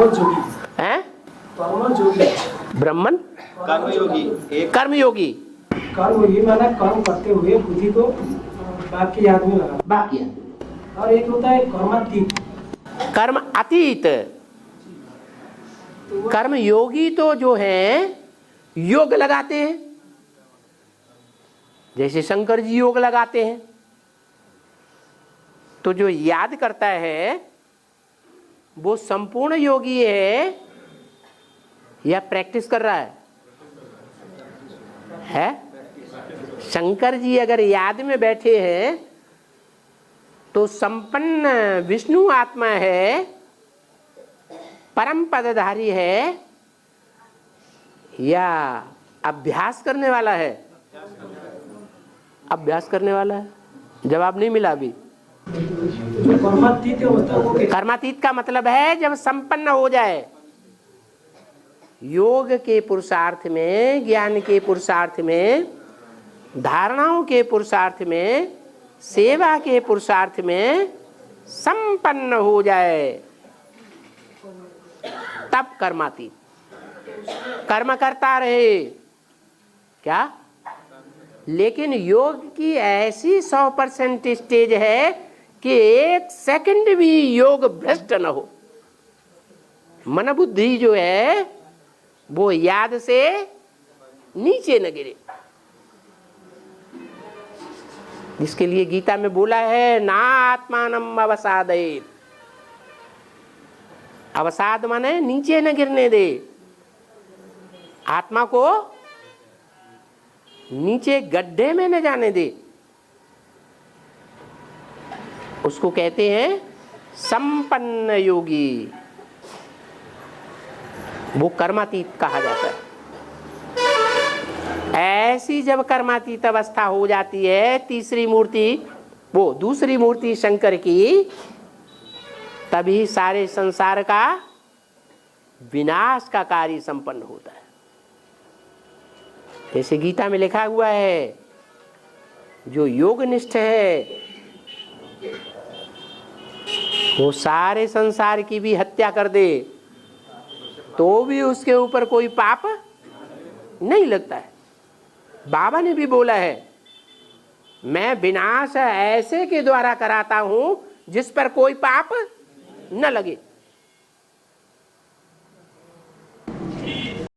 हैं? ब्राह्मण कर्मयोगी। कर्मयोगी माना कर्म करते हुए बुद्धि को बाकी याद में लगा। बाकी और एक होता है कर्मातीत। कर्म अतीत। कर्म योगी तो जो है योग लगाते हैं, जैसे शंकर जी योग लगाते हैं। तो जो याद करता है वो संपूर्ण योगी है या प्रैक्टिस कर रहा है? शंकर जी अगर याद में बैठे हैं तो संपन्न विष्णु आत्मा है, परम पदधारी है या अभ्यास करने वाला है? अभ्यास करने वाला है। जवाब नहीं मिला अभी। कर्मातीत का मतलब है जब संपन्न हो जाए, योग के पुरुषार्थ में, ज्ञान के पुरुषार्थ में, धारणाओं के पुरुषार्थ में, सेवा के पुरुषार्थ में संपन्न हो जाए, तब कर्मातीत। कर्म करता रहे क्या, लेकिन योग की ऐसी 100% स्टेज है कि एक सेकंड भी योग भ्रष्ट न हो। मन बुद्धि जो है वो याद से नीचे न गिरे। जिसके लिए गीता में बोला है ना आत्मानम अवसादयेत्। अवसाद माने नीचे न गिरने दे, आत्मा को नीचे गड्ढे में न जाने दे। उसको कहते हैं संपन्न योगी। वो कर्मातीत कहा जाता है। ऐसी जब कर्मातीत अवस्था हो जाती है, तीसरी मूर्ति, वो दूसरी मूर्ति शंकर की, तभी सारे संसार का विनाश का कार्य संपन्न होता है। जैसे गीता में लिखा हुआ है, जो योगनिष्ठ है वो सारे संसार की भी हत्या कर दे तो भी उसके ऊपर कोई पाप नहीं लगता है। बाबा ने भी बोला है, मैं विनाश ऐसे के द्वारा कराता हूं जिस पर कोई पाप न लगे।